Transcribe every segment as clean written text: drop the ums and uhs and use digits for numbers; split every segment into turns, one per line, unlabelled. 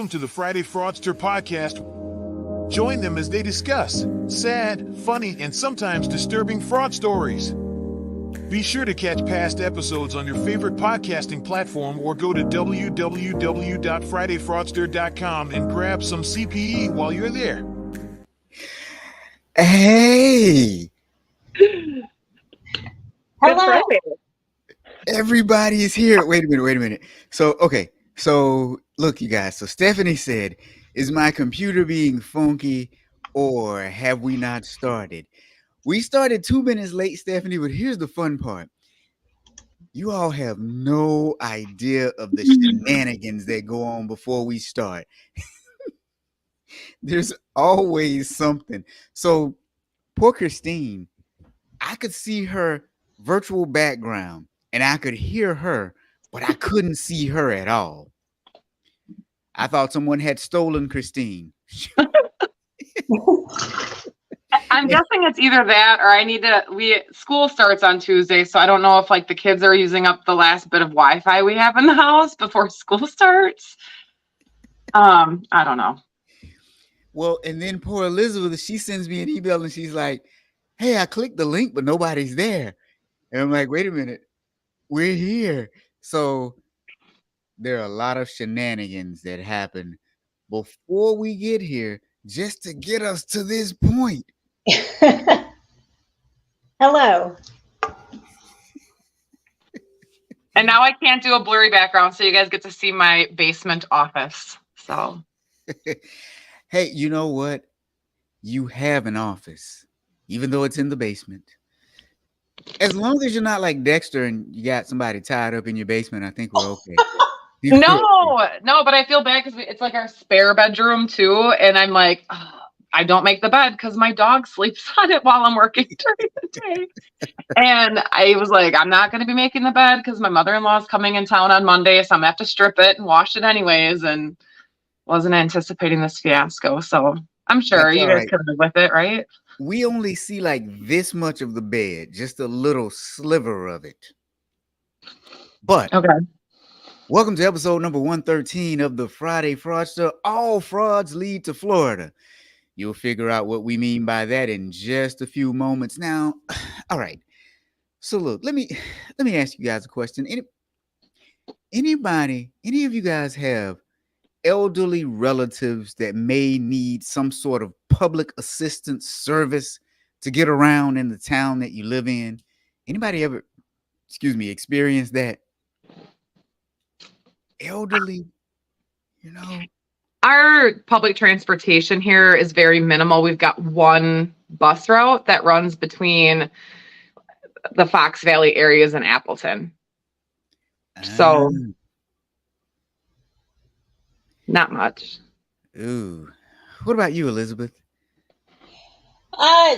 welcome to the Friday Fraudster podcast. Join them as they discuss sad, funny, and sometimes disturbing fraud stories. Be sure to catch past episodes on your favorite podcasting platform or go to www.fridayfraudster.com and grab some CPE while you're there.
Hey!
Hello.
Everybody is here. Wait a minute. So look, you guys. So Stephanie said, is my computer being funky or have we not started? We started 2 minutes late, Stephanie, but here's the fun part. You all have no idea of the shenanigans that go on before we start. There's always something. So poor Christine, I could see her virtual background and I could hear her, but I couldn't see her at all. I thought someone had stolen Christine.
I'm guessing it's either that or school starts on Tuesday, so I don't know if like the kids are using up the last bit of Wi-Fi we have in the house before school starts. I don't know.
Well, and then poor Elizabeth, she sends me an email and she's like, hey, I clicked the link, but nobody's there. And I'm like, wait a minute, we're here. So there are a lot of shenanigans that happen before we get here just to get us to this point.
Hello.
And now I can't do a blurry background, so you guys get to see my basement office. So
Hey, you know what? You have an office, even though it's in the basement. As long as you're not like Dexter and you got somebody tied up in your basement, I think we're okay.
No, but I feel bad because it's like our spare bedroom too, and I'm like, I don't make the bed because my dog sleeps on it while I'm working during the day. And I was like, I'm not going to be making the bed because my mother-in-law is coming in town on Monday, so I'm gonna have to strip it and wash it anyways. And wasn't anticipating this fiasco, so I'm sure
That's
you
all
guys
right.
can live with it, right?
We only see like this much of the bed, just a little sliver of it. But
Okay.
welcome to episode number 113 of the Friday Fraudster. All frauds lead to Florida. You'll figure out what we mean by that in just a few moments. Now, all right. So look, let me ask you guys a question. Any of you guys have elderly relatives that may need some sort of public assistance service to get around in the town that you live in? Anybody ever, experience that? Elderly,
Our public transportation here is very minimal. We've got one bus route that runs between the Fox Valley areas and Appleton. So not much.
Ooh. What about you, Elizabeth?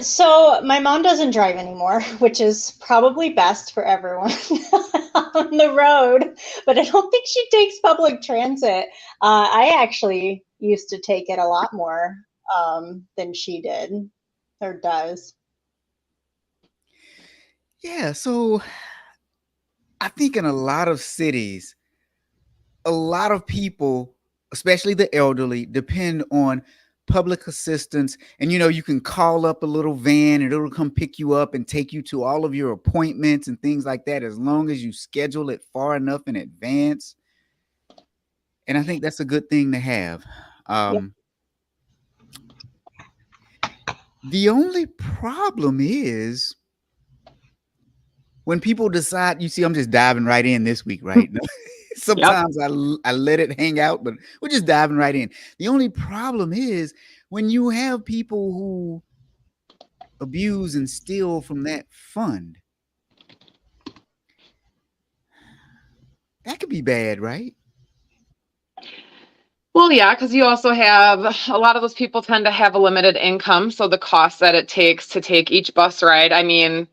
So my mom doesn't drive anymore, which is probably best for everyone on the road, but I don't think she takes public transit. I actually used to take it a lot more than she did or does.
Yeah, so I think in a lot of cities, a lot of people, especially the elderly, depend on public assistance. And you can call up a little van and it'll come pick you up and take you to all of your appointments and things like that, as long as you schedule it far enough in advance. And I think that's a good thing to have. The only problem is when people decide, I'm just diving right in this week, right? Sometimes I let it hang out, but we're just diving right in. The only problem is when you have people who abuse and steal from that fund. That could be bad, right?
Well, yeah, because you also have a lot of those people tend to have a limited income. So the cost that it takes to take each bus ride, I mean,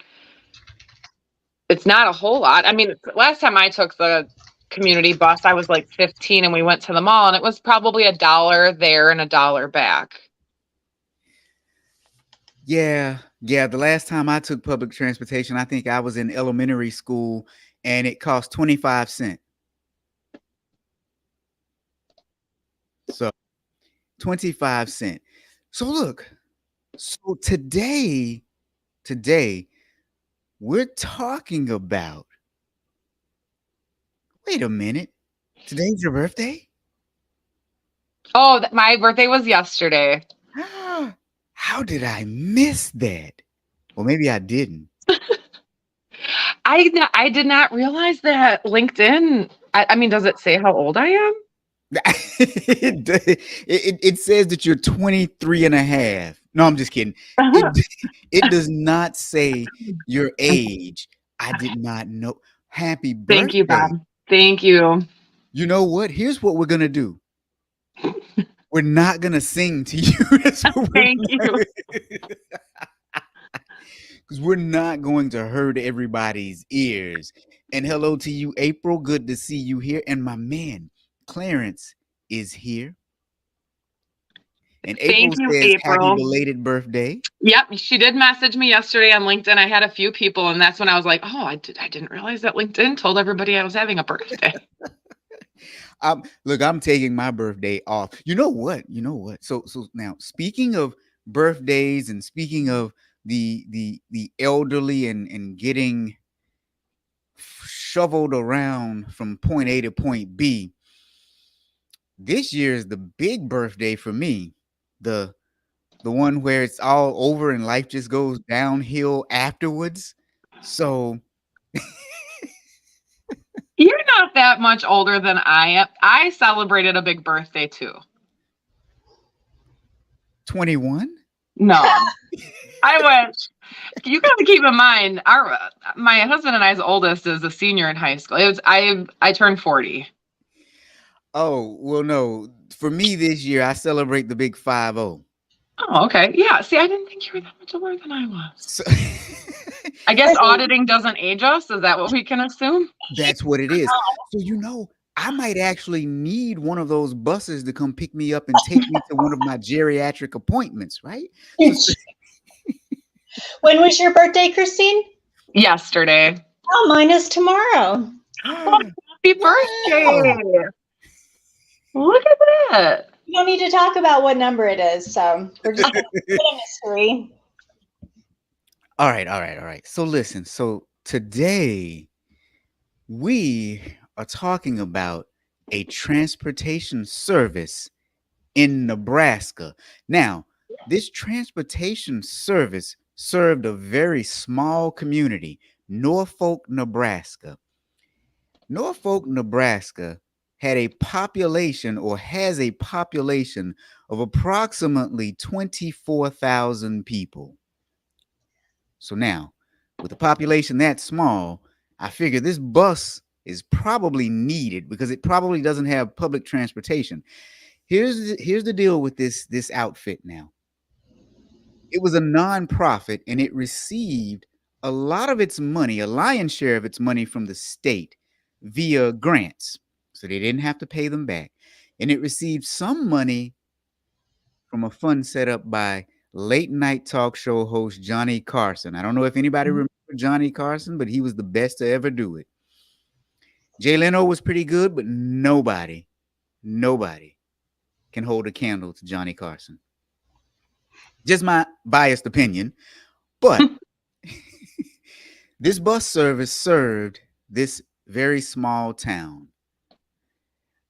it's not a whole lot. I mean, last time I took the community bus, I was like 15 and we went to the mall and it was probably $1 there and $1 back.
Yeah. The last time I took public transportation, I think I was in elementary school and it cost 25 cents. So 25 cents. So look, so today we're talking about, wait a minute, today's your birthday?
Oh, my birthday was yesterday.
How did I miss that? Well, maybe I didn't.
I did not realize that LinkedIn. I mean, does it say how old I am?
It says that you're 23 and a half. No, I'm just kidding. It does not say your age. I did not know. Happy
Thank you,
birthday.
Bob. Thank you.
You know what? Here's what we're going to do. We're not going to sing to you.
Thank you.
Because we're not going to hurt everybody's ears. And hello to you, April. Good to see you here. And my man, Clarence, is here. And April says, happy belated birthday.
Yep, she did message me yesterday on LinkedIn. I had a few people, and that's when I was like, oh, I didn't realize that LinkedIn told everybody I was having a birthday.
Look, I'm taking my birthday off. You know what? So now, speaking of birthdays and speaking of the elderly and getting shoveled around from point A to point B, this year is the big birthday for me. The one where it's all over and life just goes downhill afterwards. So
you're not that much older than I am. I celebrated a big birthday too.
21?
No. I wish. You got to keep in mind, my husband and I's oldest is a senior in high school. I turned 40.
Oh, well, no. For me this year, I celebrate the big 5-0.
Oh, okay. Yeah. See, I didn't think you were that much older than I was.
So,
I guess auditing doesn't age us. Is that what we can assume?
That's what it is. So, I might actually need one of those buses to come pick me up and take me to one of my geriatric appointments, right?
When was your birthday, Christine?
Yesterday.
Oh, mine is tomorrow.
Happy birthday. Look at that.
You don't need to talk about what number it is, so we're just going to put a mystery.
All right. So listen, so today we are talking about a transportation service in Nebraska. Now, this transportation service served a very small community, Norfolk, Nebraska. Norfolk, Nebraska had a population or has a population of approximately 24,000 people. So now, with a population that small, I figure this bus is probably needed because it probably doesn't have public transportation. Here's the deal with this outfit now. It was a nonprofit and it received a lot of its money, a lion's share of its money from the state via grants. So they didn't have to pay them back. And it received some money from a fund set up by late night talk show host Johnny Carson. I don't know if anybody remember Johnny Carson, but he was the best to ever do it. Jay Leno was pretty good, but nobody can hold a candle to Johnny Carson. Just my biased opinion. But this bus service served this very small town.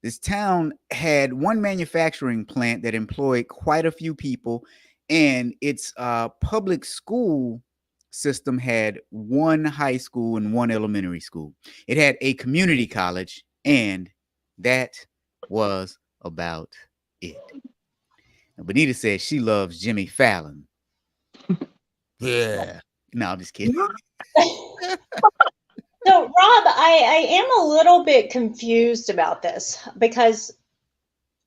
This town had one manufacturing plant that employed quite a few people, and its public school system had one high school and one elementary school. It had a community college, and that was about it. Now, Benita says she loves Jimmy Fallon. Yeah. No, I'm just kidding.
So, Rob, I am a little bit confused about this because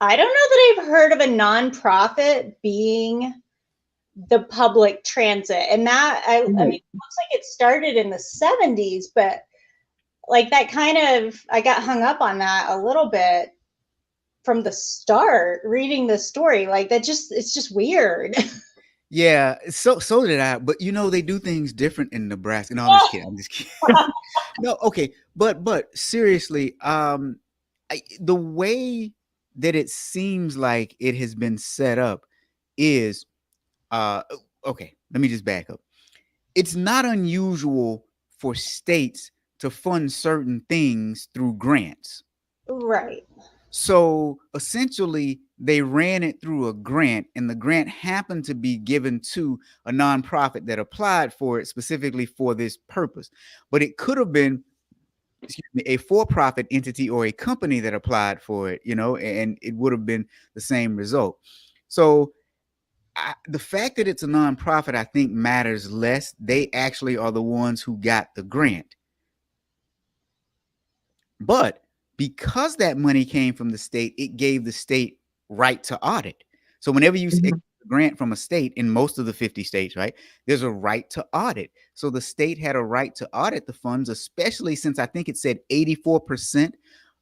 I don't know that I've heard of a nonprofit being the public transit. And that, I mean, it looks like it started in the 70s, but like that kind of, I got hung up on that a little bit from the start, reading the story. Like that it's just weird.
Yeah, so did I. But they do things different in Nebraska. No, I'm just kidding. No, okay, but seriously, the way that it seems like it has been set up is okay, let me just back up. It's not unusual for states to fund certain things through grants.
Right.
So essentially, they ran it through a grant, and the grant happened to be given to a nonprofit that applied for it specifically for this purpose. But it could have been, excuse me, a for-profit entity or a company that applied for it, and it would have been the same result. So the fact that it's a nonprofit, I think, matters less. They actually are the ones who got the grant. But because that money came from the state, it gave the state right to audit. So whenever you see a grant from a state, in most of the 50 states, right, there's a right to audit. So the state had a right to audit the funds, especially since I think it said 84%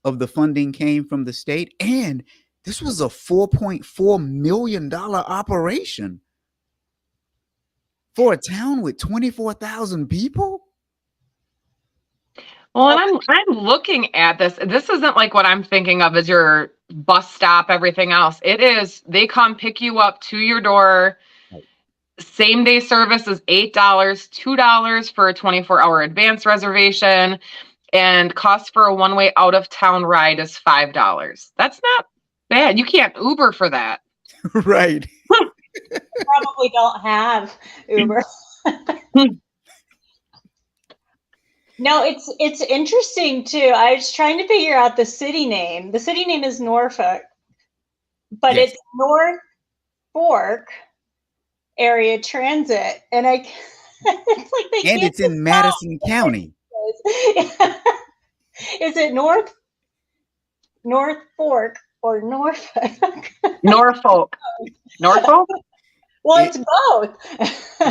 of the funding came from the state. And this was a $4.4 million operation for a town with 24,000 people.
Well, and I'm looking at this. This isn't like what I'm thinking of as your bus stop, everything else. It is, they come pick you up to your door. Same day service is $8, $2 for a 24-hour advance reservation, and cost for a one-way out of town ride is $5. That's not bad. You can't Uber for that.
Right.
Probably don't have Uber. No, it's interesting too. I was trying to figure out the city name. The city name is Norfolk, but
Yes.
it's North Fork Area Transit, and it's like they
And
can't
it's in Madison County.
Is it North Fork or Norfolk?
Norfolk. Norfolk?
Well, it's both.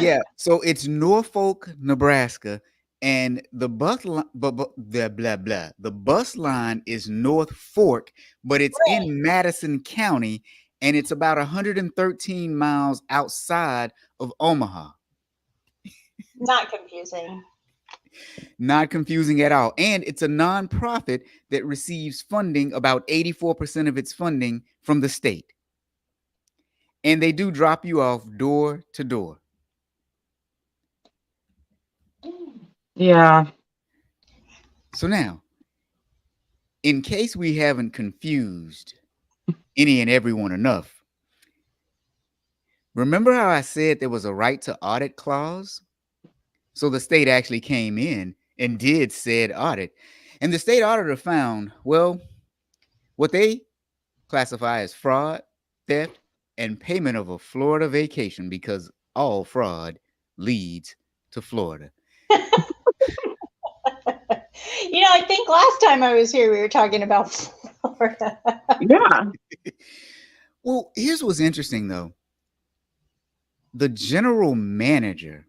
Yeah, so it's Norfolk, Nebraska, and the bus line, the bus line is North Fork, but it's in Madison County, and it's about 113 miles outside of Omaha.
Not confusing.
Not confusing at all. And it's a nonprofit that receives funding, about 84% of its funding, from the state. And they do drop you off door to door.
Yeah.
So now, in case we haven't confused any and everyone enough, remember how I said there was a right to audit clause? So the state actually came in and did said audit. And the state auditor found, well, what they classify as fraud, theft, and payment of a Florida vacation, because all fraud leads to Florida.
I think last time I was here, we were talking about Florida.
Yeah.
Well, here's what's interesting, though. The general manager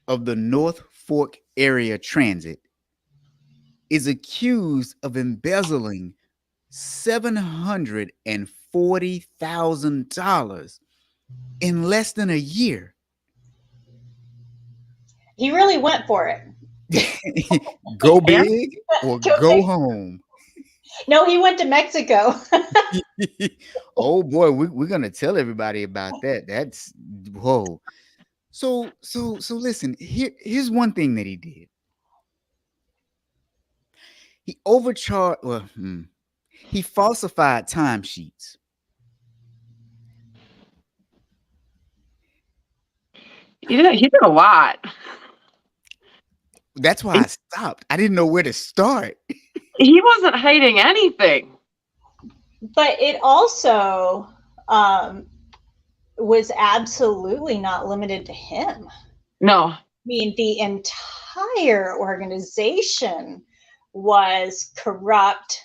of the North Fork Area Transit is accused of embezzling $740,000 in less than a year.
He really went for it.
Go big or go home.
No, he went to Mexico.
Oh boy, we're gonna tell everybody about that. That's whoa. So listen, here's one thing that he did. He overcharged, he falsified timesheets.
He did a lot.
That's why I stopped. I didn't know where to start.
He wasn't hiding anything.
But it also was absolutely not limited to him.
No.
I mean, the entire organization was corrupt,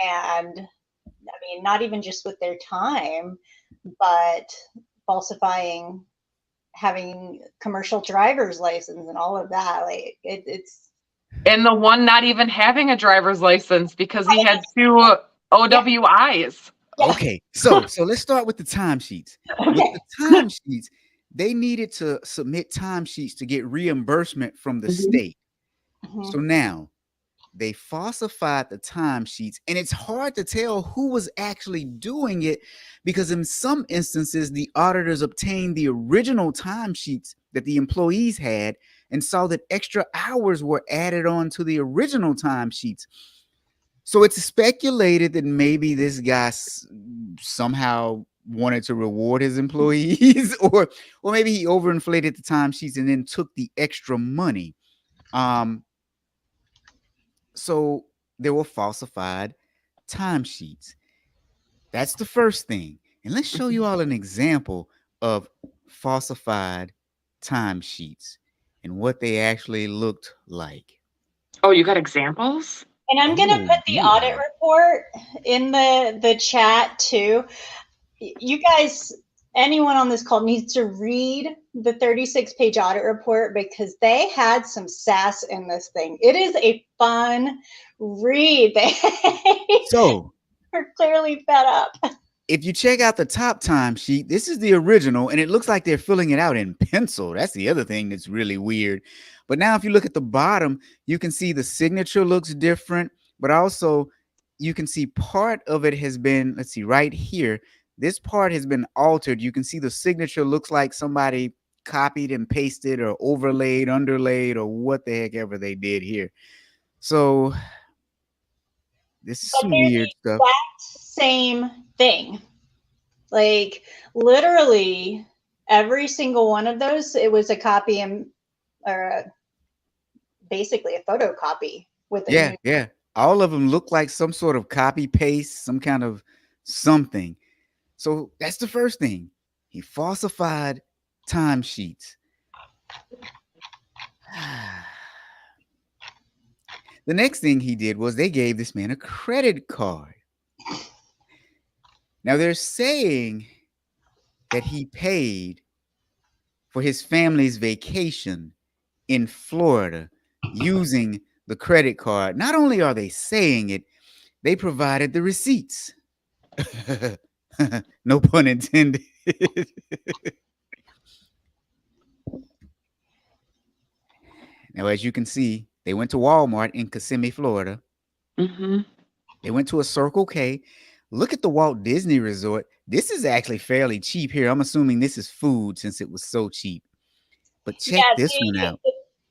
and I mean, not even just with their time, but falsifying, having commercial driver's license and all of that. Like it's.
And the one not even having a driver's license because he had 2 OWIs.
Yeah.
Okay, so let's start with the timesheets.
Okay.
With the timesheets, they needed to submit timesheets to get reimbursement from the state. So now, they falsified the timesheets, and it's hard to tell who was actually doing it because in some instances, the auditors obtained the original timesheets that the employees had and saw that extra hours were added on to the original timesheets. So it's speculated that maybe this guy somehow wanted to reward his employees, or maybe he overinflated the timesheets and then took the extra money. So there were falsified timesheets. That's the first thing. And let's show you all an example of falsified timesheets and what they actually looked like.
Oh, you got examples?
And I'm going to put the audit report in the chat too. You guys, anyone on this call needs to read the 36-page audit report because they had some sass in this thing. It is a fun read.
So
we're clearly fed up.
If you check out the top timesheet, this is the original, and it looks like they're filling it out in pencil. That's the other thing that's really weird. But now if you look at the bottom, you can see the signature looks different, but also you can see part of it has been, let's see, right here, this part has been altered. You can see the signature looks like somebody copied and pasted or overlaid, underlaid, or what the heck ever they did here. So this is some weird stuff.
Same thing. Like literally every single one of those, it was a copy or basically a photocopy with it.
Yeah. All of them look like some sort of copy paste, some kind of something. So that's the first thing. He falsified timesheets. The next thing he did was they gave this man a credit card. Now they're saying that he paid for his family's vacation in Florida using the credit card. Not only are they saying it, they provided the receipts. No pun intended. Now, as you can see, they went to Walmart in Kissimmee, Florida.
Mm-hmm.
They went to a Circle K. Look at the Walt Disney Resort. This is actually fairly cheap here. I'm assuming this is food since it was so cheap. But check this one out.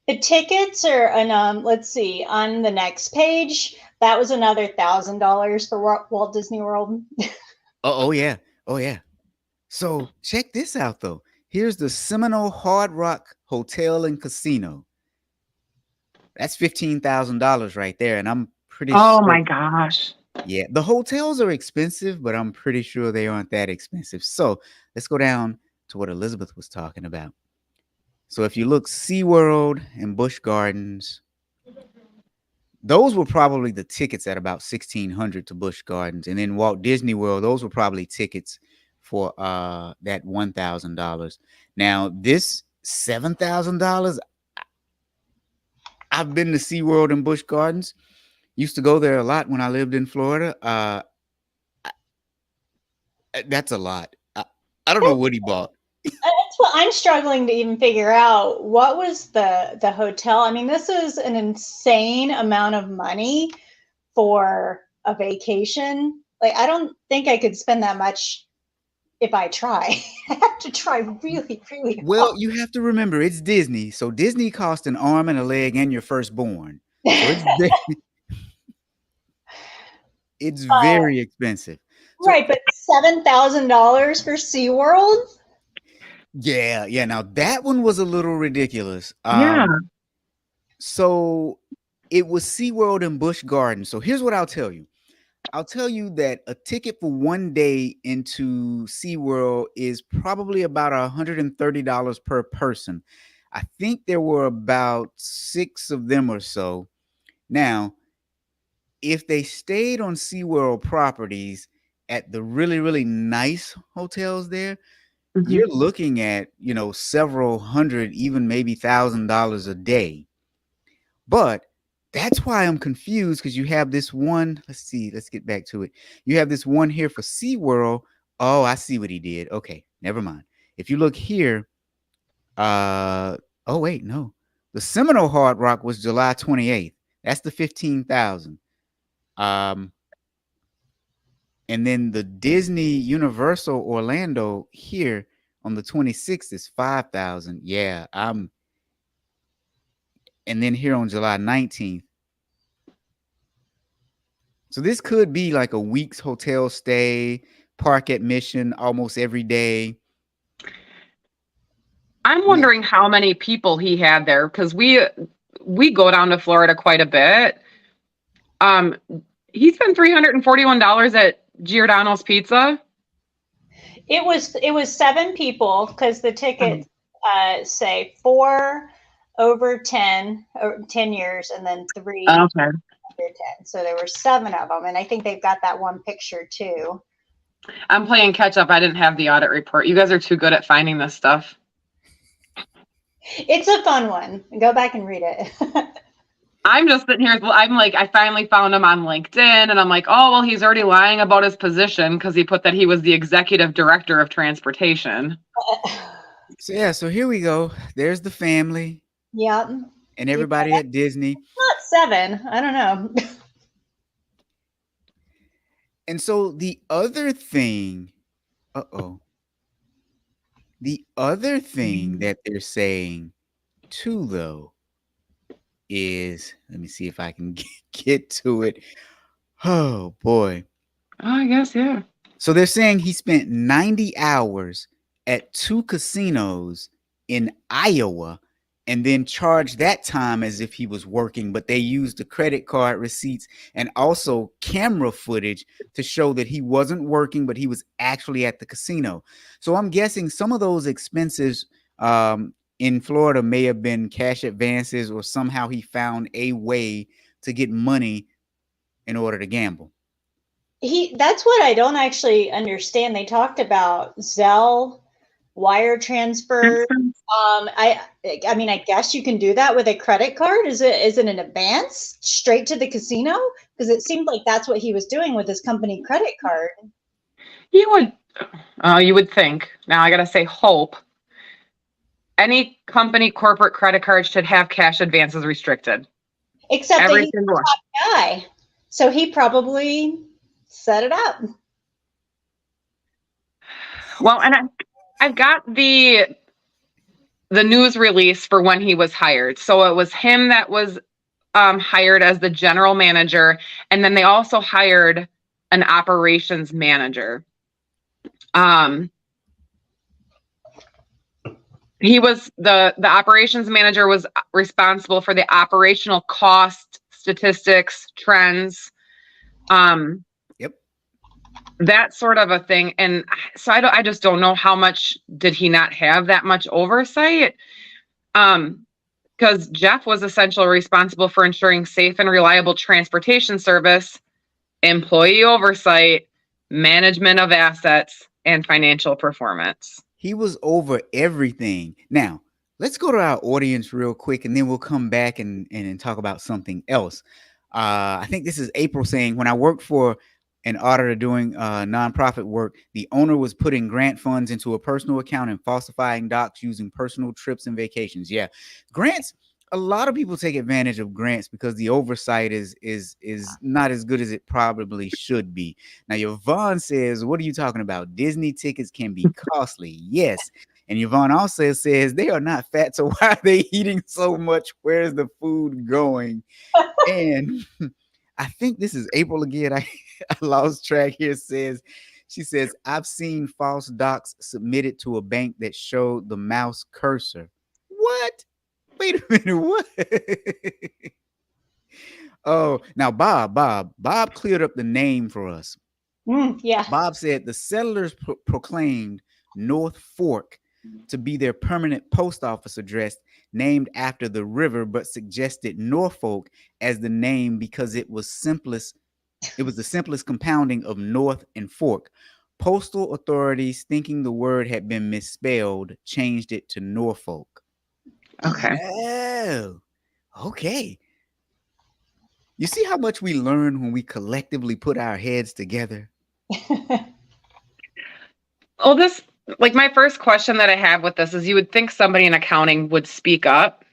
The tickets are, and let's see, on the next page, that was another $1,000 for Walt Disney World.
Oh yeah. So check this out though. Here's the Seminole Hard Rock Hotel and Casino. That's $15,000 right there, and I'm pretty sure.
Oh my gosh.
Yeah, the hotels are expensive, but I'm pretty sure they aren't that expensive. So let's go down to what Elizabeth was talking about. So if you look, SeaWorld and Busch Gardens, those were probably the tickets at about $1,600 to Busch Gardens. And then Walt Disney World, those were probably tickets for that $1,000. Now, this $7,000, I've been to SeaWorld and Busch Gardens. Used to go there a lot when I lived in Florida. That's a lot. I don't know what he bought.
That's what I'm struggling to even figure out. What was the hotel? I mean, this is an insane amount of money for a vacation. Like, I don't think I could spend that much if I try. I have to try really, really hard.
Well, you have to remember, it's Disney. So Disney cost an arm and a leg and your firstborn. So it's very expensive. So,
right, but $7,000 for SeaWorld?
Yeah. Now that one was a little ridiculous.
Yeah.
So it was SeaWorld and Busch Gardens. So here's what I'll tell you. I'll tell you that a ticket for one day into SeaWorld is probably about $130 per person. I think there were about 6 of them or so. Now, if they stayed on SeaWorld properties at the really, really nice hotels there, mm-hmm. You're looking at, several hundred, even maybe $1,000 a day. But that's why I'm confused, because you have this one. Let's get back to it. You have this one here for SeaWorld. Oh, I see what he did. Okay, never mind. If you look here, oh, wait, no. The Seminole Hard Rock was July 28th. That's the 15,000. And then the Disney Universal Orlando here on the 26th is 5,000. Yeah, and then here on July 19th. So this could be like a week's hotel stay, park admission almost every day.
I'm wondering how many people he had there, because we go down to Florida quite a bit. He spent $341 at Giordano's Pizza.
It was 7 people because the tickets say 4 over 10 or 10 years and then 3
Okay.
under 10. So there were 7 of them, and I think they've got that one picture too.
I'm playing catch up. I didn't have the audit report. You guys are too good at finding this stuff.
It's a fun one. Go back and read it.
I'm just sitting here. I'm like, I finally found him on LinkedIn, and I'm like, oh, well, he's already lying about his position because he put that he was the executive director of transportation.
So yeah, so here we go. There's the family.
Yep.
And everybody at Disney.
Not 7. I don't know.
And so the other thing, the other thing that they're saying too, though, is, let me see if I can get to it. Oh boy.
Oh, I guess, yeah.
So they're saying he spent 90 hours at 2 casinos in Iowa and then charged that time as if he was working, but they used the credit card receipts and also camera footage to show that he wasn't working, but he was actually at the casino. So I'm guessing some of those expenses in Florida may have been cash advances, or somehow he found a way to get money in order to gamble.
That's what I don't actually understand. They talked about Zelle, wire transfer. I mean, I guess you can do that with a credit card. Is it an advance straight to the casino? Because it seemed like that's what he was doing with his company credit card.
You would think. Now I gotta say, hope. Any company corporate credit card should have cash advances restricted.
Except that he's the top guy, so he probably set it up.
Well, and I've got the news release for when he was hired. So it was him that was hired as the general manager, and then they also hired an operations manager. He was the operations manager was responsible for the operational cost, statistics, trends, that sort of a thing. And so I just don't know how much did he not have that much oversight? Because Jeff was essentially responsible for ensuring safe and reliable transportation service, employee oversight, management of assets, and financial performance.
He was over everything. Now, let's go to our audience real quick, and then we'll come back and talk about something else. I think this is April saying, when I worked for an auditor doing nonprofit work, the owner was putting grant funds into a personal account and falsifying docs using personal trips and vacations. Yeah, grants. A lot of people take advantage of grants because the oversight is not as good as it probably should be. Now, Yvonne says, what are you talking about? Disney tickets can be costly. Yes. And Yvonne also says they are not fat, so why are they eating so much? Where's the food going? And I think this is April again. I lost track here. She says, I've seen false docs submitted to a bank that showed the mouse cursor. What? Wait a minute, what? Oh, now Bob cleared up the name for us.
Yeah.
Bob said the settlers proclaimed North Fork to be their permanent post office address, named after the river, but suggested Norfolk as the name because it was the simplest compounding of North and Fork. Postal authorities, thinking the word had been misspelled, changed it to Norfolk.
Okay.
Oh, okay. You see how much we learn when we collectively put our heads together?
Well, my first question that I have with this is, you would think somebody in accounting would speak up.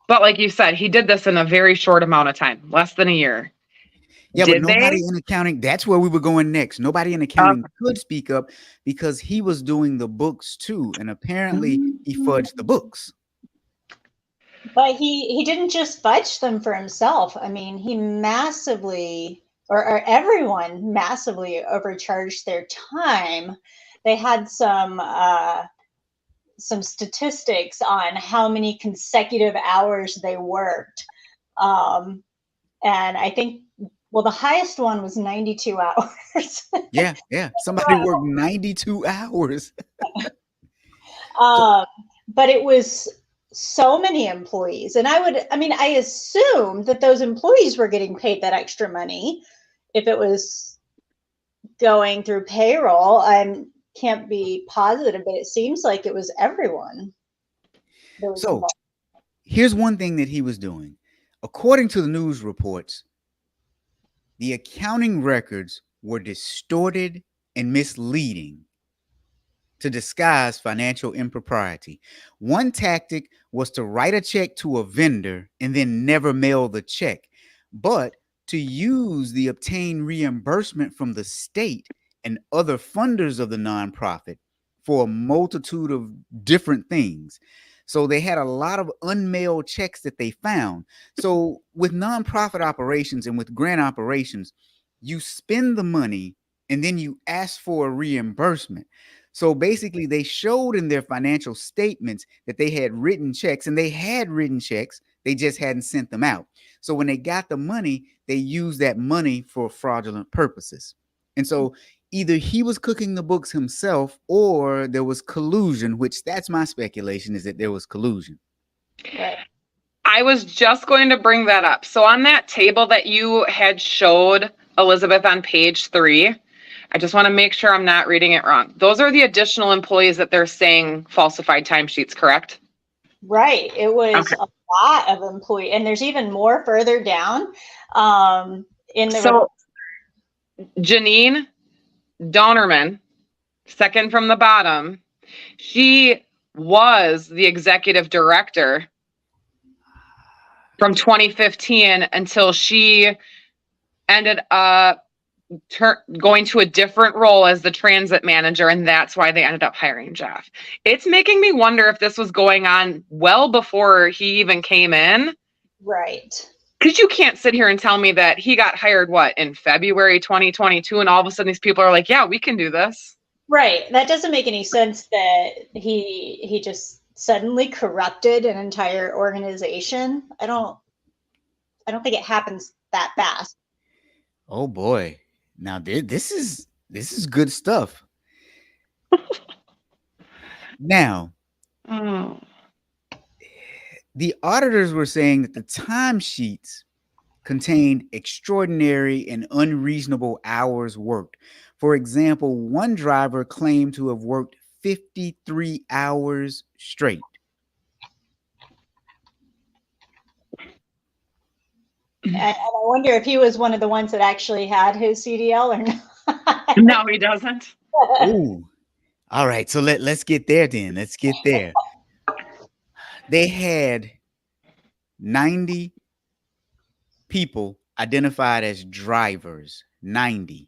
But like you said, he did this in a very short amount of time, less than a year.
Yeah, but
Did
nobody
they?
in accounting, that's where we were going next. Nobody in accounting could speak up because he was doing the books too. And apparently he fudged the books.
But he didn't just fudge them for himself. I mean, he massively, or everyone massively overcharged their time. They had some statistics on how many consecutive hours they worked. And I think, well, the highest one was 92 hours.
Yeah. Somebody worked 92 hours.
But it was so many employees. And I assume that those employees were getting paid that extra money if it was going through payroll. I can't be positive, but it seems like it was everyone.
So here's one thing that he was doing. According to the news reports, the accounting records were distorted and misleading to disguise financial impropriety. One tactic was to write a check to a vendor and then never mail the check, but to use the obtained reimbursement from the state and other funders of the nonprofit for a multitude of different things. So they had a lot of unmailed checks that they found. So with nonprofit operations and with grant operations, you spend the money and then you ask for a reimbursement. So basically they showed in their financial statements that they had written checks, and they had written checks. They just hadn't sent them out. So when they got the money, they used that money for fraudulent purposes. And so either he was cooking the books himself or there was collusion, which that's my speculation, is that there was collusion.
Right.
I was just going to bring that up. So on that table that you had showed, Elizabeth, on page 3, I just want to make sure I'm not reading it wrong. Those are the additional employees that they're saying falsified timesheets, correct?
Right. It was a lot of employees, and there's even more further down. So
Janine Donnerman, second from the bottom, she was the executive director from 2015 until she ended up going to a different role as the transit manager, and that's why they ended up hiring Jeff. It's making me wonder if this was going on well before he even came in.
Right.
Because you can't sit here and tell me that he got hired, in February 2022, and all of a sudden these people are like, yeah, we can do this.
Right. That doesn't make any sense that he just suddenly corrupted an entire organization. I don't think it happens that fast.
Oh boy. Now this is good stuff. Now, the auditors were saying that the timesheets contained extraordinary and unreasonable hours worked. For example, one driver claimed to have worked 53 hours straight.
And I wonder if he was one of the ones that actually had his CDL or not.
No, he doesn't.
Ooh. All right, so let's get there then. Let's get there. They had 90 people identified as drivers, 90.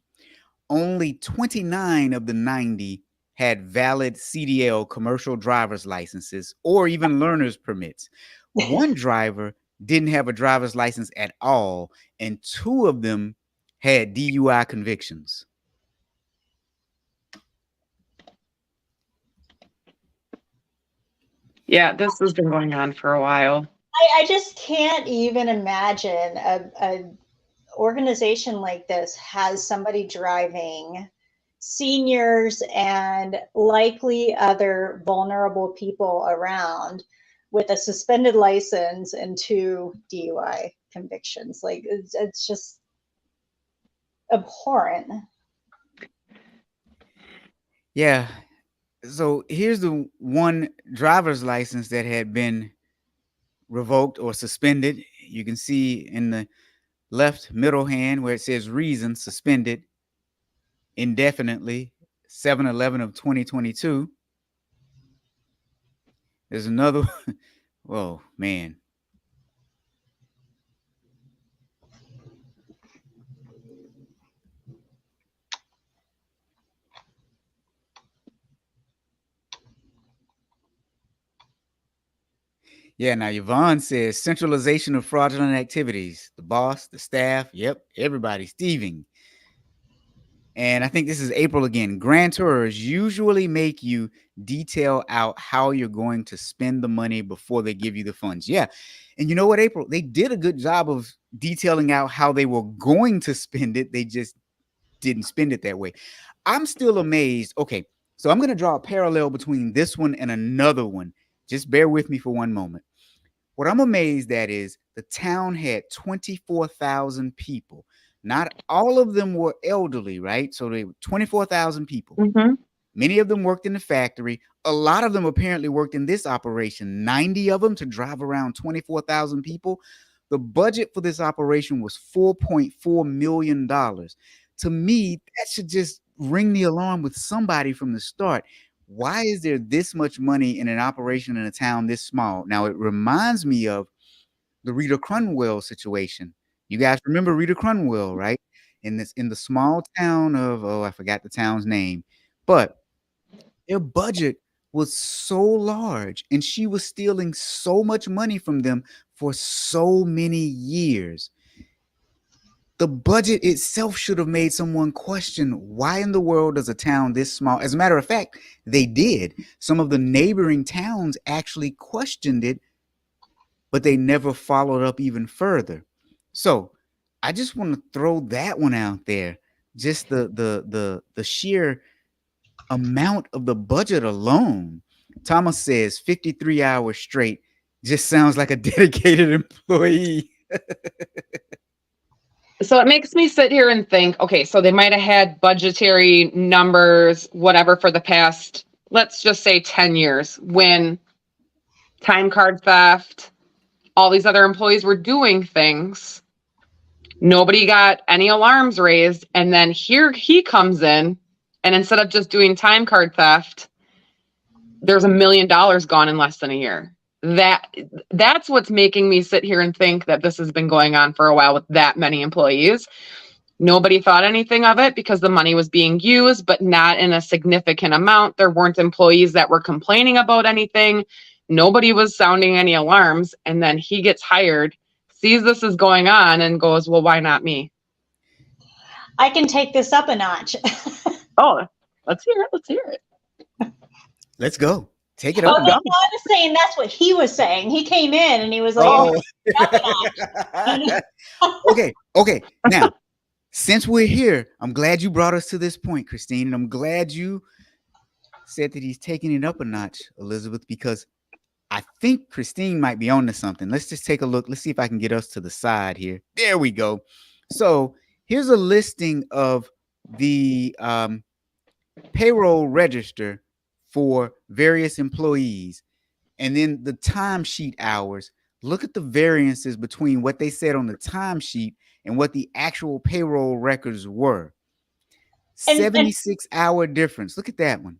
Only 29 of the 90 had valid CDL, commercial driver's licenses, or even learner's permits. One driver didn't have a driver's license at all, and 2 of them had DUI convictions.
Yeah, this has been going on for a while.
I just can't even imagine a organization like this has somebody driving seniors and likely other vulnerable people around with a suspended license and 2 DUI convictions. Like it's just abhorrent.
Yeah. So here's the one driver's license that had been revoked or suspended. You can see in the left middle hand where it says reason suspended indefinitely, 7/11 of 2022. There's another. Whoa, man. Yeah, now Yvonne says centralization of fraudulent activities. The boss, the staff, yep, everybody's thieving. And I think this is April again. Grantors usually make you detail out how you're going to spend the money before they give you the funds. Yeah. And you know what, April? They did a good job of detailing out how they were going to spend it. They just didn't spend it that way. I'm still amazed. Okay. So I'm going to draw a parallel between this one and another one. Just bear with me for one moment. What I'm amazed at is the town had 24,000 people. Not all of them were elderly, right? So they were 24,000 people.
Mm-hmm.
Many of them worked in the factory. A lot of them apparently worked in this operation. 90 of them to drive around 24,000 people. The budget for this operation was $4.4 million. To me, that should just ring the alarm with somebody from the start. Why is there this much money in an operation in a town this small? Now, it reminds me of the Rita Crunwell situation. You guys remember Rita Crunwell, right? In the small town of, oh, I forgot the town's name, but their budget was so large and she was stealing so much money from them for so many years. The budget itself should have made someone question, why in the world does a town this small? As a matter of fact, they did. Some of the neighboring towns actually questioned it, but they never followed up even further. So I just want to throw that one out there. Just the sheer amount of the budget alone. Thomas says 53 hours straight just sounds like a dedicated employee.
So it makes me sit here and think, okay, so they might have had budgetary numbers, whatever, for the past, let's just say 10 years, when time card theft, all these other employees were doing things. Nobody got any alarms raised. And then here he comes in, and instead of just doing time card theft, there's $1 million gone in less than a year. That's what's making me sit here and think that this has been going on for a while with that many employees. Nobody thought anything of it because the money was being used, but not in a significant amount. There weren't employees that were complaining about anything. Nobody was sounding any alarms. And then he gets hired, sees this is going on, and goes, well, why not me?
I can take this up a notch.
Oh, let's hear it. Let's hear it.
Let's go. Take it up.
Oh, no, I was saying that's what he was saying. He came in and he was like,
Okay. Now, since we're here, I'm glad you brought us to this point, Christine. And I'm glad you said that he's taking it up a notch, Elizabeth, because I think Christine might be on to something. Let's just take a look. Let's see if I can get us to the side here. There we go. So here's a listing of the payroll register for various employees, and then the timesheet hours. Look at the variances between what they said on the timesheet and what the actual payroll records were. 76-hour difference. Look at that one.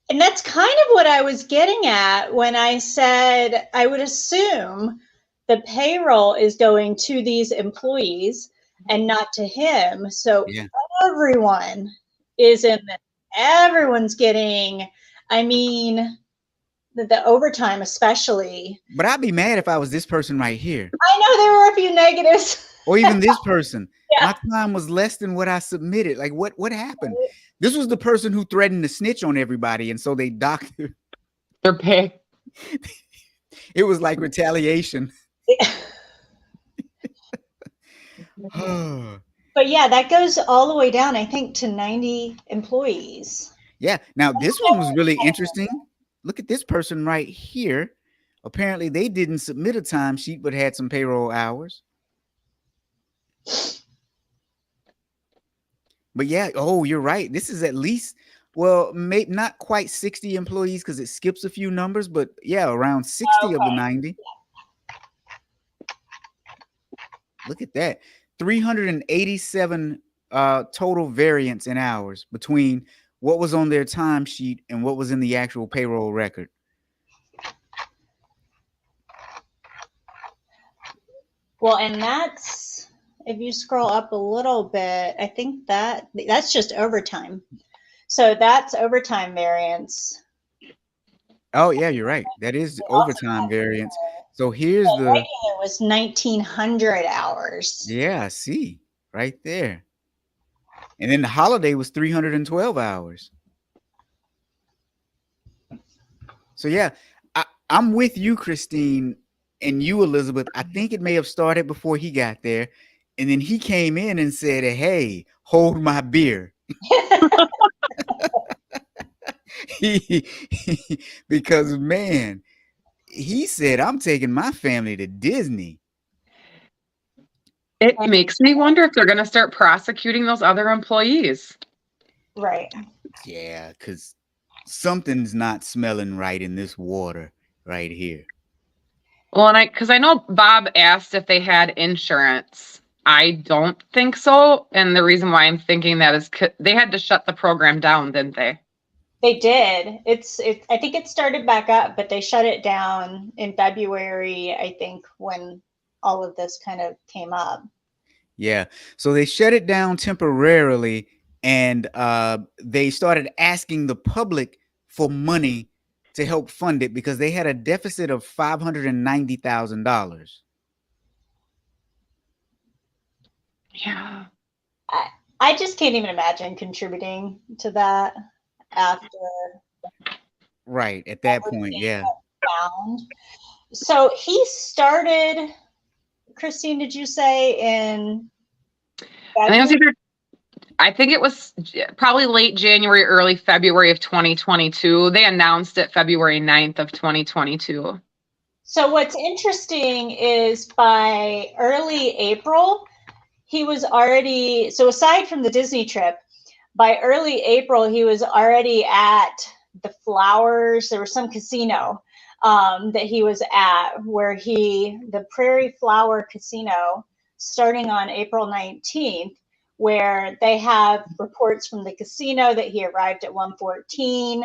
And that's kind of what I was getting at when I said I would assume the payroll is going to these employees and not to him. So everyone is in this. Everyone's getting, I mean, the overtime especially.
But I'd be mad if I was this person right here.
I know there were a few negatives.
Or even this person.
Yeah.
My time was less than what I submitted. Like, what happened? This was the person who threatened to snitch on everybody, and so they docked
their pay.
It was like retaliation.
But yeah, that goes all the way down, I think, to 90 employees.
Yeah. Now, this one was really interesting. Look at this person right here. Apparently, they didn't submit a timesheet, but had some payroll hours. But yeah, oh, you're right. This is at least, well, maybe not quite 60 employees because it skips a few numbers, but yeah, around 60 of the 90. Look at that. 387 total variance in hours between what was on their timesheet and what was in the actual payroll record.
Well, and that's, if you scroll up a little bit, I think that's just overtime. So that's overtime variance.
Oh yeah, you're right. That is overtime variance. So here's
The
the
regular was 1,900 hours.
yeah, see right there. And then the holiday was 312 hours. So yeah, I'm with you, Christine, and you, Elizabeth. I think it may have started before he got there, and then he came in and said, "Hey, hold my beer," because man, he said, "I'm taking my family to Disney."
It makes me wonder if they're going to start prosecuting those other employees.
Right.
Yeah, because something's not smelling right in this water right here.
Well, because I know Bob asked if they had insurance. I don't think so. And the reason why I'm thinking that is they had to shut the program down, didn't they?
They did. I think it started back up, but they shut it down in February, I think, when all of this kind of came up.
Yeah. So they shut it down temporarily, and they started asking the public for money to help fund it because they had a deficit of $590,000.
Yeah.
I just can't even imagine contributing to that after.
Right. At that point, yeah.
Found. So he started, Christine, did you say in
I think it was probably late January, early February of 2022. They announced it February 9th of 2022.
So what's interesting is by early April, he was already, so aside from the Disney trip, by early April, he was already at the Flowers. There was some casino that he was at where the Prairie Flower Casino, starting on April 19th, where they have reports from the casino that he arrived at 1:14,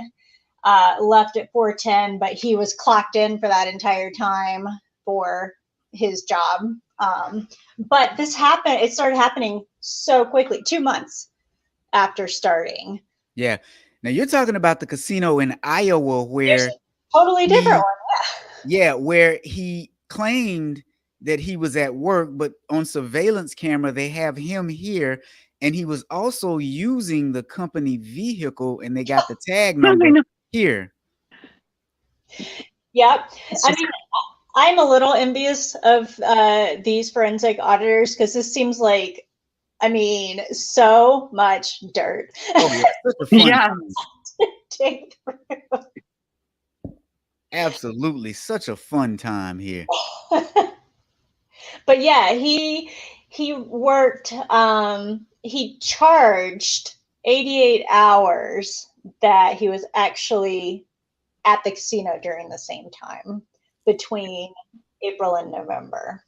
left at 4:10, but he was clocked in for that entire time for his job. But this happened, it started happening so quickly, 2 months after starting.
Yeah. Now you're talking about the casino in Iowa where
totally different one.
Yeah, where he claimed that he was at work, but on surveillance camera, they have him here. And he was also using the company vehicle, and they got the tag number here.
Yep. I mean, I'm a little envious of these forensic auditors because this seems like, I mean, so much dirt.
Oh, yeah. Such a fun
Yeah.
time.
Take through.
Absolutely. Such a fun time here.
But yeah, he worked, he charged 88 hours that he was actually at the casino during the same time between April and November.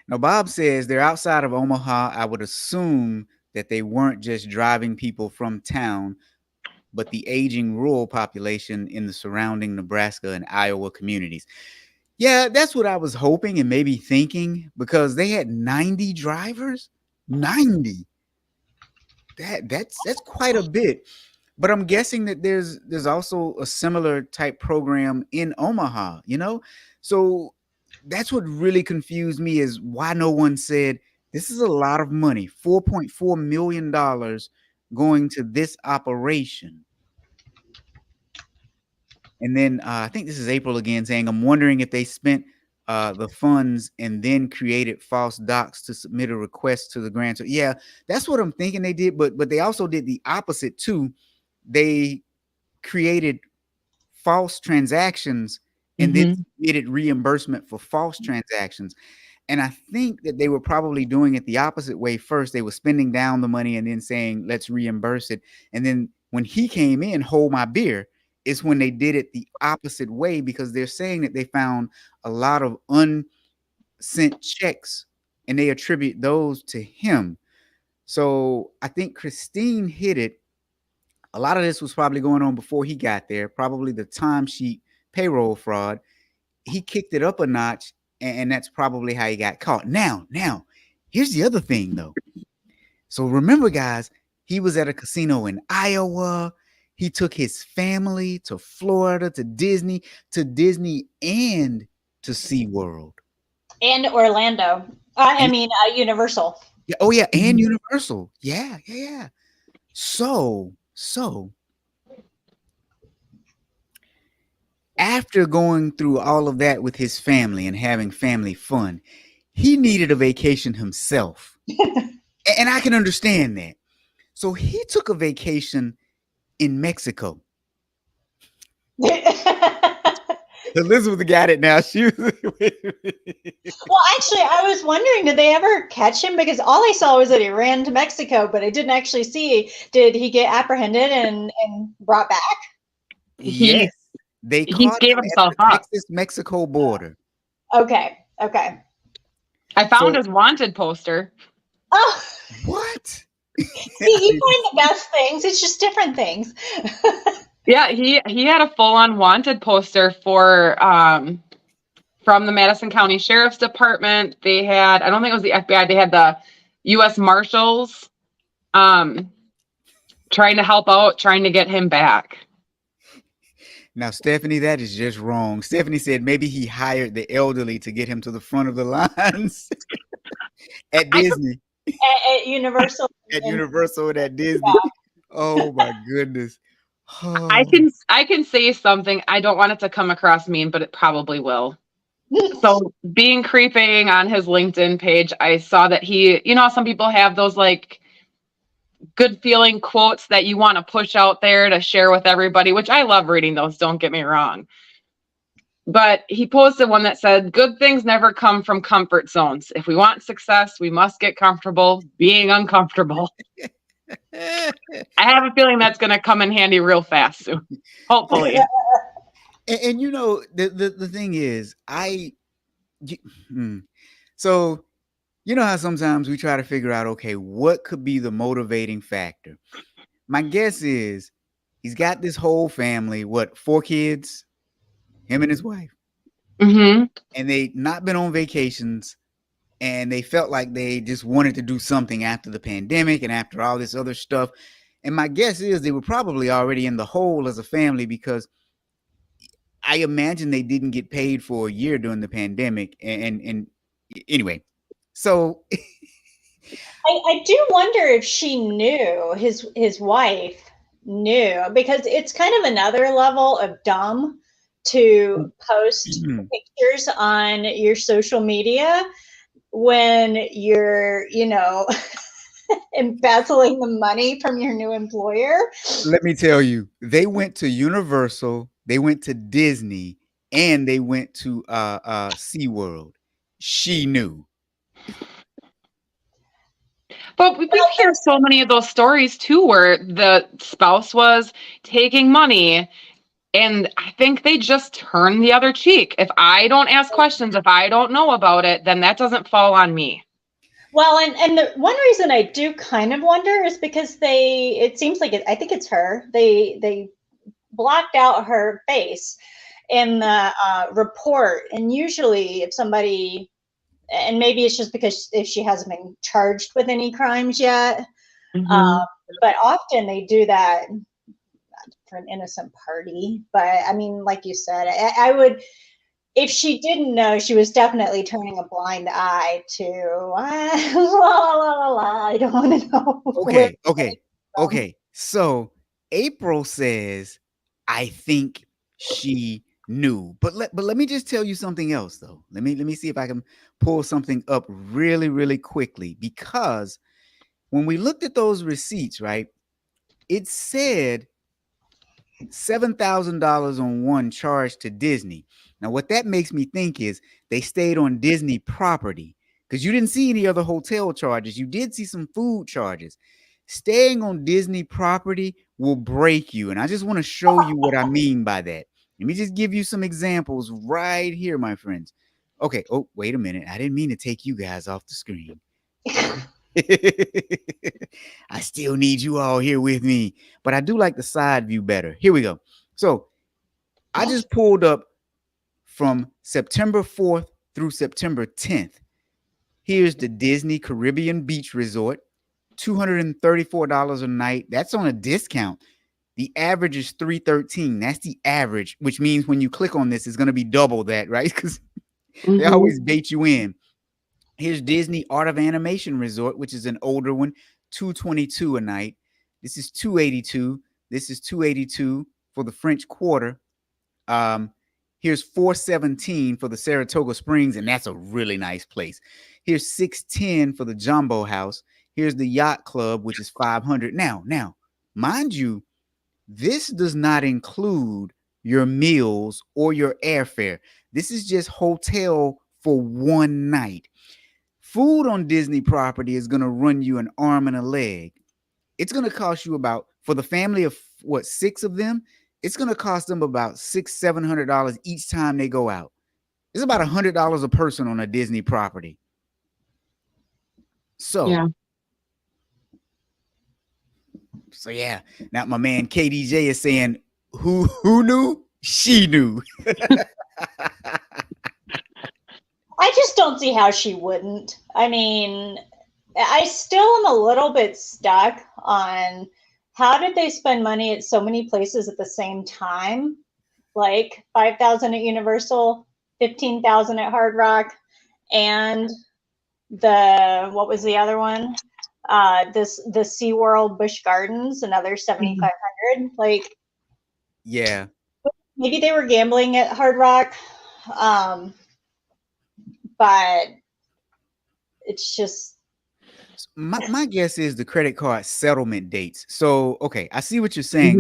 Now, Bob says they're outside of Omaha. I would assume that they weren't just driving people from town, but the aging rural population in the surrounding Nebraska and Iowa communities. Yeah, that's what I was hoping and maybe thinking, because they had 90 drivers. 90. That's quite a bit. But I'm guessing that there's also a similar type program in Omaha, you know? So that's what really confused me, is why no one said this is a lot of money, $4.4 million going to this operation. And then I think this is April again saying, I'm wondering if they spent the funds and then created false docs to submit a request to the grant. So yeah, that's what I'm thinking they did. But they also did the opposite too. They created false transactions and then submitted reimbursement for false transactions. And I think that they were probably doing it the opposite way first. They were spending down the money and then saying, let's reimburse it. And then when he came in, hold my beer, is when they did it the opposite way, because they're saying that they found a lot of unsent checks and they attribute those to him. So I think Christine hit it. A lot of this was probably going on before he got there, probably the timesheet payroll fraud. He kicked it up a notch, and that's probably how he got caught. Now, here's the other thing, though. So remember, guys, he was at a casino in Iowa. He took his family to Florida, to Disney and to SeaWorld.
And Orlando. Universal.
Yeah, oh yeah, and Universal. Yeah. So after going through all of that with his family and having family fun, he needed a vacation himself. And I can understand that. So he took a vacation in Mexico. Elizabeth got it now. She was
Well, actually, I was wondering, did they ever catch him? Because all I saw was that he ran to Mexico, but I didn't actually see. Did he get apprehended and brought back?
Yes. They
He
caught
gave
him
himself
at the
up.
Texas-Mexico border.
Okay.
I found his wanted poster.
Oh,
What?
see, you find the best things. It's just different things.
Yeah, he had a full-on wanted poster for from the Madison County Sheriff's Department. They had, I don't think it was the FBI, they had the U.S. Marshals trying to help out, trying to get him back.
Now, Stephanie, that is just wrong. Stephanie said maybe he hired the elderly to get him to the front of the lines at Disney.
At Universal.
At Universal and at Disney.
Yeah.
Oh my goodness. Oh.
I can say something. I don't want it to come across mean, but it probably will. So being creeping on his LinkedIn page, I saw that he, some people have those like good feeling quotes that you want to push out there to share with everybody, which I love reading those, don't get me wrong. But he posted one that said, good things never come from comfort zones. If we want success, we must get comfortable being uncomfortable. I have a feeling that's going to come in handy real fast soon. Hopefully.
And the thing is, so you know how sometimes we try to figure out, okay, what could be the motivating factor? My guess is he's got this whole family, 4 kids, him and his wife.
Mm-hmm.
And they not been on vacations, and they felt like they just wanted to do something after the pandemic and after all this other stuff. And my guess is they were probably already in the hole as a family, because I imagine they didn't get paid for a year during the pandemic. And anyway, so
I do wonder if she knew, his wife knew, because it's kind of another level of dumb to post pictures on your social media when you're, embezzling the money from your new employer.
Let me tell you, they went to Universal, they went to Disney, and they went to SeaWorld. She knew.
But we hear so many of those stories too, where the spouse was taking money, and I think they just turn the other cheek. If I don't ask questions, if I don't know about it, then that doesn't fall on me.
Well, and the one reason I do kind of wonder is because it seems like I think it's her. They blocked out her face in the report, and usually if somebody, and maybe it's just because if she hasn't been charged with any crimes yet, but often they do that for an innocent party. But I mean, like you said, I would, if she didn't know, she was definitely turning a blind eye to I don't want to know.
Okay. So April says, I think she knew. But let me just tell you something else, though. Let me see if I can pull something up really, really quickly, because when we looked at those receipts, right, it said $7,000 on one charge to Disney. Now, what that makes me think is they stayed on Disney property, because you didn't see any other hotel charges. You did see some food charges. Staying on Disney property will break you. And I just want to show you what I mean by that. Let me just give you some examples right here, my friends. Okay. Oh, wait a minute. I didn't mean to take you guys off the screen. I still need you all here with me, but I do like the side view better. Here we go. So I just pulled up from September 4th through September 10th. Here's the Disney Caribbean Beach Resort, $234 a night. That's on a discount. The average is 313. That's the average, which means when you click on this, it's going to be double that, right? Because they always bait you in. Here's Disney Art of Animation Resort, which is an older one, 222 a night. This is 282. This is 282 for the French Quarter. Here's 417 for the Saratoga Springs, and that's a really nice place. Here's 610 for the Jumbo House. Here's the Yacht Club, which is 500. Now, mind you, this does not include your meals or your airfare. This is just hotel for one night. Food on Disney property is going to run you an arm and a leg. It's going to cost you about, for the family of what, 6 of them, it's going to cost them about $600-700 each time they go out. It's about $100 a person on a Disney property. So yeah. Now my man KDJ is saying, who knew? She knew.
I just don't see how she wouldn't. I mean, I still am a little bit stuck on how did they spend money at so many places at the same time? Like $5,000 at Universal, $15,000 at Hard Rock, and what was the other one? The SeaWorld Busch Gardens, another $7,500. Like,
yeah,
maybe they were gambling at Hard Rock, but it's just.
My guess is the credit card settlement dates. So, okay, I see what you're saying.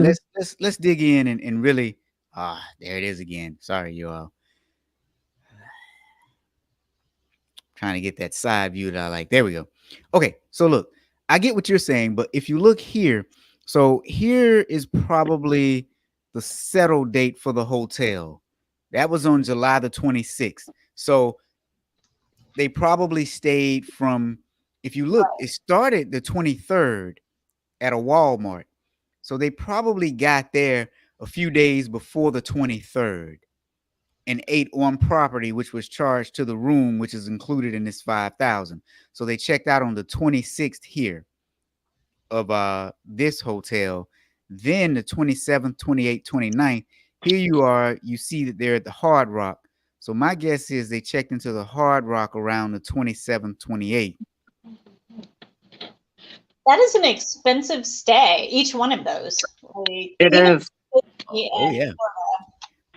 Let's dig in and really, there it is again. Sorry, you all. Trying to get that side view that I like. There we go. Okay, so look, I get what you're saying, but if you look here, so here is probably the settle date for the hotel. That was on July the 26th. So they probably stayed from, if you look, it started the 23rd at a Walmart. So they probably got there a few days before the 23rd and ate on property, which was charged to the room, which is included in this 5,000. So they checked out on the 26th here of this hotel. Then the 27th, 28th, 29th, here you are, you see that they're at the Hard Rock. So my guess is they checked into the Hard Rock around the 27th, 28th.
That is an expensive stay, each one of those. Like,
it is.
Yeah.
Oh, yeah.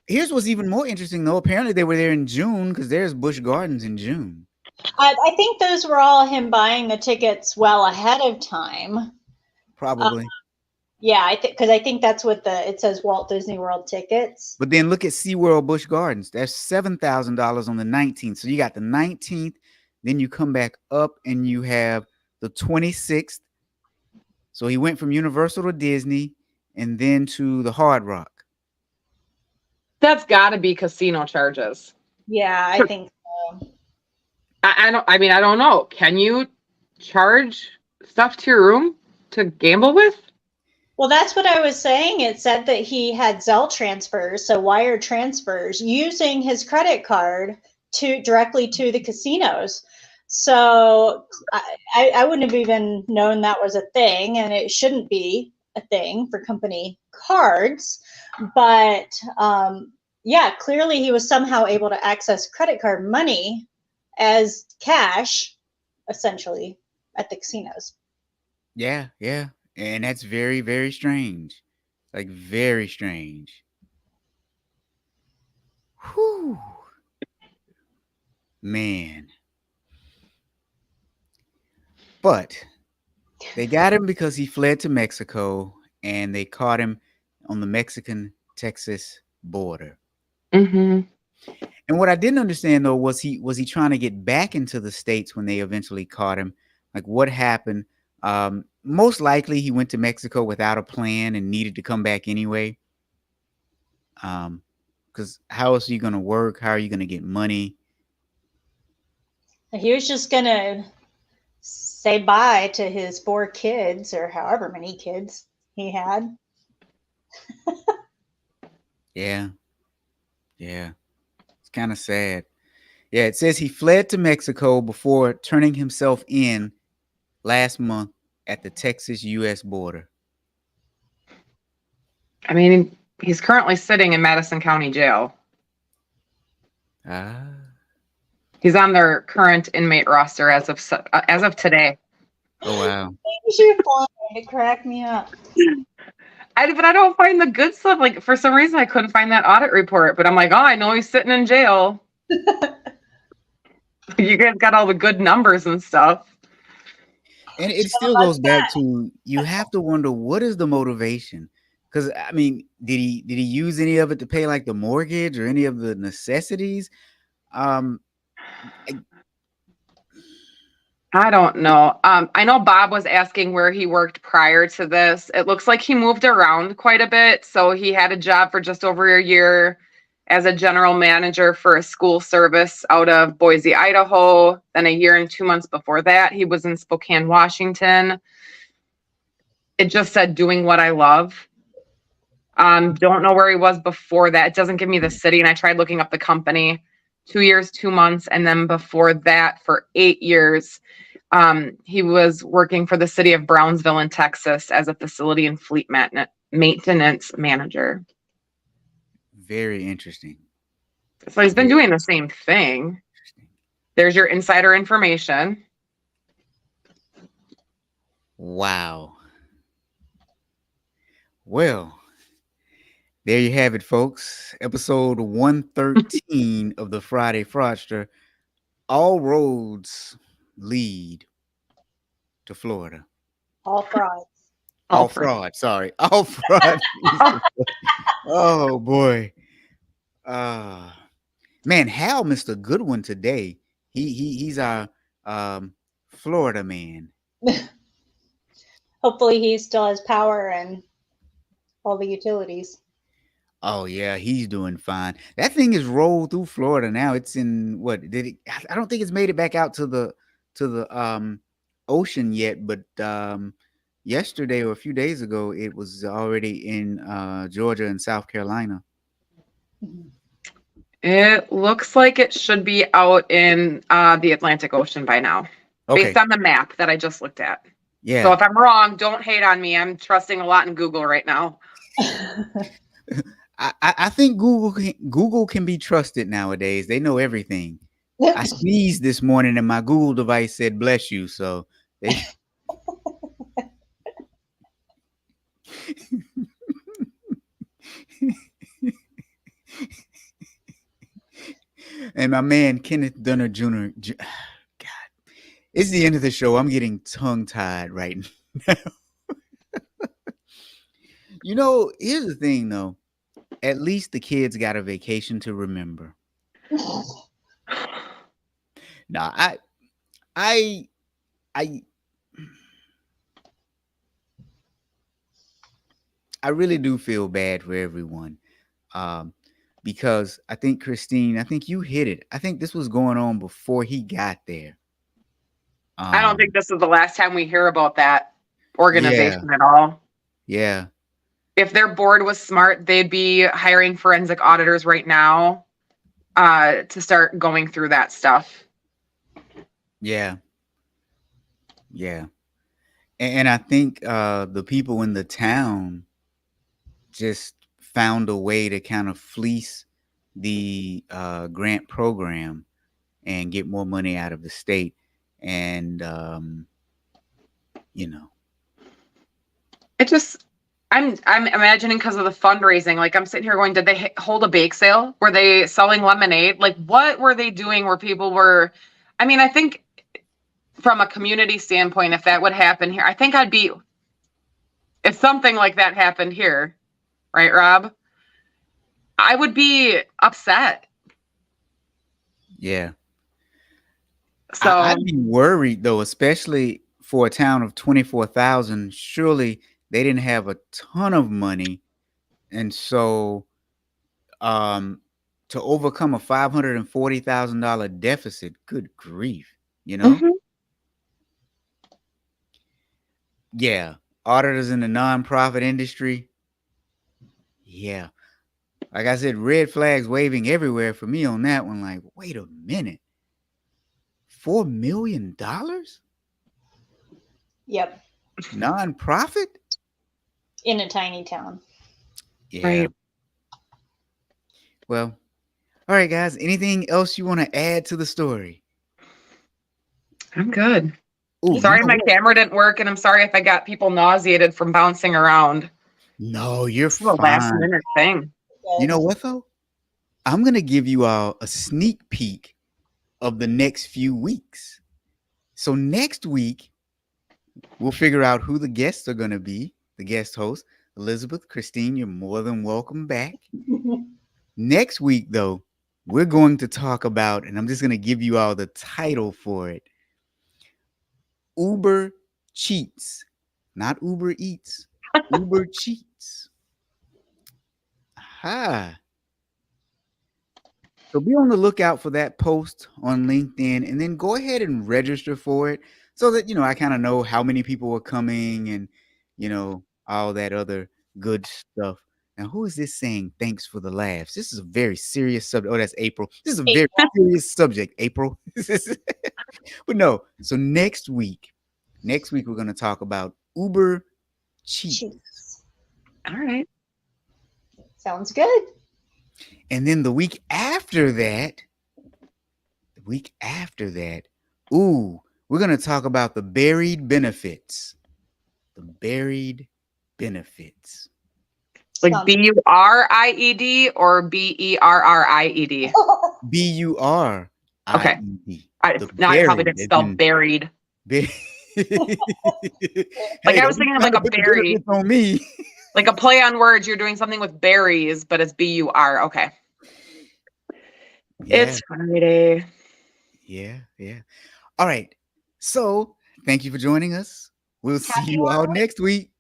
Here's what's even more interesting, though. Apparently, they were there in June because there's Busch Gardens in June.
I think those were all him buying the tickets well ahead of time.
Probably.
Yeah, because I think that's what it says Walt Disney World tickets.
But then look at SeaWorld Busch Gardens. That's $7,000 on the 19th. So you got the 19th, then you come back up and you have the 26th. So he went from Universal to Disney and then to the Hard Rock.
That's got to be casino charges.
Yeah, I think so.
I don't know. Can you charge stuff to your room to gamble with?
Well, that's what I was saying. It said that he had Zelle transfers, so wire transfers, using his credit card directly to the casinos. So I wouldn't have even known that was a thing, and it shouldn't be a thing for company cards. But yeah, clearly he was somehow able to access credit card money as cash, essentially, at the casinos.
Yeah. And that's very, very strange. Like, very strange. Whew. Man. But they got him because he fled to Mexico and they caught him on the Mexican-Texas border.
Mm-hmm.
And what I didn't understand, though, was he trying to get back into the States when they eventually caught him? Like, what happened? Most likely he went to Mexico without a plan and needed to come back anyway. Because how else are you going to work? How are you going to get money?
He was just going to say bye to his 4 kids or however many kids he had.
Yeah. It's kind of sad. Yeah, it says he fled to Mexico before turning himself in last month at the Texas-U.S. border.
I mean, he's currently sitting in Madison County Jail.
Ah.
He's on their current inmate roster as of today.
Oh wow.
You're flying. It cracked me up.
But I don't find the good stuff. Like, for some reason, I couldn't find that audit report. But I'm like, oh, I know he's sitting in jail. You guys got all the good numbers and stuff.
And it still goes back to, you have to wonder, what is the motivation? Because I mean, did he use any of it to pay like the mortgage or any of the necessities?
I don't know. I know Bob was asking where he worked prior to this. It looks like he moved around quite a bit. So he had a job for just over a year as a general manager for a school service out of Boise, Idaho. Then a year and 2 months before that, he was in Spokane, Washington. It just said doing what I love. Don't know where he was before that. It doesn't give me the city. And I tried looking up the company. 2 years, 2 months. And then before that, for 8 years, he was working for the city of Brownsville in Texas as a facility and fleet maintenance manager.
Very interesting.
So he's been doing the same thing. There's your insider information.
Wow. Well, there you have it, folks. Episode 113 of the Friday Fraudster. All roads lead to Florida.
All frauds.
All fraud. Sorry. All fraud. Oh boy. Man, Hal missed a good one today. He's our Florida man.
Hopefully he still has power and all the utilities.
Oh yeah, he's doing fine. That thing is rolled through Florida now. It's in what did it? I don't think it's made it back out to the ocean yet, but yesterday or a few days ago, it was already in Georgia and South Carolina.
It looks like it should be out in the Atlantic Ocean by now, based on the map that I just looked at.
Yeah.
So if I'm wrong, don't hate on me. I'm trusting a lot in Google right now.
I think Google can be trusted nowadays. They know everything. I sneezed this morning and my Google device said "bless you," so they. And my man Kenneth Dunner Jr. God, it's the end of the show. I'm getting tongue-tied right now. You know, here's the thing, though. At least the kids got a vacation to remember. No, I really do feel bad for everyone. Because I think, Christine, I think you hit it. I think this was going on before he got there.
I don't think this is the last time we hear about that organization at all.
Yeah.
If their board was smart, they'd be hiring forensic auditors right now to start going through that stuff.
Yeah. Yeah. And I think the people in the town just found a way to kind of fleece the grant program and get more money out of the state. And, you know.
It just, I'm imagining because of the fundraising, like I'm sitting here going, did they hold a bake sale? Were they selling lemonade? Like what were they doing where people were, I mean, I think from a community standpoint, if that would happen here, I think if something like that happened here, right, Rob? I would be upset.
Yeah.
So
I'd be worried though, especially for a town of 24,000. Surely they didn't have a ton of money. And so to overcome a $540,000 deficit, good grief, you know?
Mm-hmm.
Yeah. Auditors in the nonprofit industry. Yeah. Like I said, red flags waving everywhere for me on that one. Like, wait a minute. $4 million?
Yep.
Nonprofit?
In a tiny town.
Yeah.
Right.
Well, all right, guys. Anything else you want to add to the story?
I'm good.
Ooh,
Sorry
you know
my
what?
camera didn't work, and I'm sorry if I got people nauseated from bouncing around.
No, you're
This is a last
fine.
minute thing.
You know what though? I'm gonna give you all a sneak peek of the next few weeks. So next week, we'll figure out who the guests are gonna be. The guest host, Elizabeth, Christine, you're more than welcome back. Next week, though, we're going to talk about, and I'm just gonna give you all the title for it. Uber cheats, not Uber Eats. Uber cheats. Aha. So be on the lookout for that post on LinkedIn, and then go ahead and register for it so that, I kind of know how many people are coming and, all that other good stuff. Now, who is this saying thanks for the laughs? This is a very serious subject. Oh, that's April. This is a very serious subject, April. But no, so next week we're going to talk about Uber cheats.
All right.
Sounds good.
And then the week after that, ooh, we're going to talk about the buried benefits. The buried benefits.
Like BURIED or BERRIED?
BURIED.
Okay. Now I probably didn't spell buried. Like I was thinking of like a berry.
On me.
Like a play on words. You're doing something with berries, but it's BUR. Okay. Yeah. It's Friday.
Yeah. All right. So thank you for joining us. We'll see you all next week.